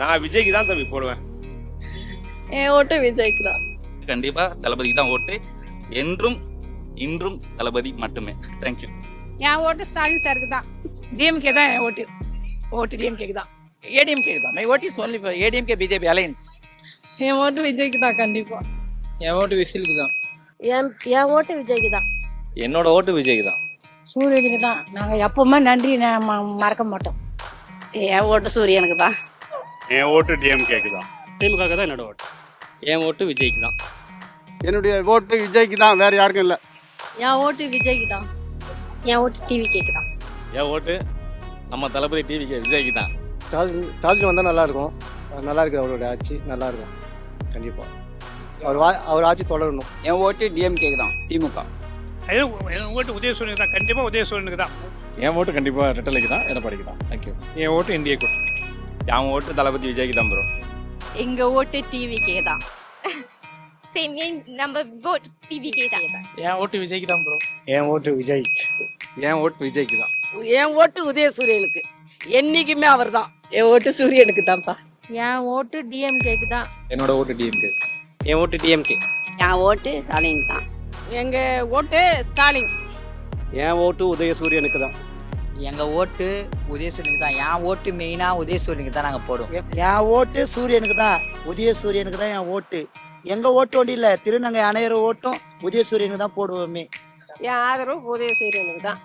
நான் விஜய்க்கு தான் தம்பி போடுவேன். என் ஓட்டு விஜய்க்கு தான். கண்டிப்பா தளபதிக்கு தான் ஓட்டு. என்றும் இன்றும் தளபதி மட்டுமே. தேங்க்யூ. என் ஓட்டு ஸ்டாலின் சாருக்கு தான். டிஎம்கே தான் என் ஓட்டு. ஓட்டு டிஎம்கேக்கு தான். ADMK தான். My vote is only for ADMK BJP alliance. என் ஓட்டு விஜய்க்கு தான் கண்டிப்பா. என் ஓட்டு விசிலுக்கு தான். என் ஓட்டு விஜய்க்கு தான். என்னோட ஓட்டு விஜய்க்கு தான். சூரியனுக்கு தான். நாங்கள் எப்பவுமே நன்றி மறக்க மாட்டோம். என் ஓட்டு சூரியனுக்கு தான். என் ஓட்டு டிஎம்கேக்கு தான். திமுக தான் என்னோட ஓட்டு. என் ஓட்டு விஜய்க்கு தான். என்னுடைய ஓட்டு விஜய்க்கு தான், வேற யாருக்கும் இல்லை. என் ஓட்டு விஜய்க்கு தான். என் ஓட்டு டிவிகேக்கு தான். என் ஓட்டு நம்ம தளபதி டிவிகே விஜய்க்கு தான். ஸ்டாலின் வந்தால் நல்லா இருக்கும். நல்லா இருக்கு அவருடைய ஆட்சி, நல்லா இருக்கும் கண்டிப்பாக. அவர் ஆட்சி தொடரணும். என் ஓட்டு டிஎம்கேக்கு தான். திமுக. என் ஓட்டு உதயசூரியனுக்கு தான். கண்டிப்பா உதயசூரியனுக்கு தான். என் ஓட்டு கண்டிப்பா ரெட்டலைக்கு தான், எடப்பாடிக்கு தான். தேங்க்யூ. என் ஓட்டு இந்தியாக்கு. என் ஓட்டு தளபதி விஜய்க்கு தான் ப்ரோ. எங்க ஓட்டு டிவிகே தான். சேம் நம்ம vote TVK தான். என் ஓட்டு விஜய்க்கு தான் ப்ரோ. என் ஓட்டு விஜய். என் ஓட்டு விஜய்க்கு தான். என் ஓட்டு உதயசூரியனுக்கு. என்னைக்குமே அவர் தான். என் ஓட்டு சூரியனுக்கு தான்ப்பா. என் ஓட்டு டிஎம்கேக்கு தான். என்னோட ஓட்டு டிஎம்கே. என் ஓட்டு டிஎம்கே. என் ஓட்டு ஸ்டாலின் தான். எங்க ஓட்டு ஸ்டாலின். என் ஓட்டு உதயசூரியனுக்கு தான். எங்க ஓட்டு உதயசூரியனுக்கு தான். என் ஓட்டு மெயினா உதயசூரியனுக்கு தான் நாங்க போடுவோம். என் ஓட்டு சூரியனுக்கு தான். உதயசூரியனுக்கு தான் என் ஓட்டு. எங்க ஓட்டு ஒன்றும் இல்லை, திருநங்கை அணையர் ஓட்டும் உதயசூரியனுக்கு தான் போடுவோமே. என் ஆதரவு உதயசூரியனுக்கு தான்.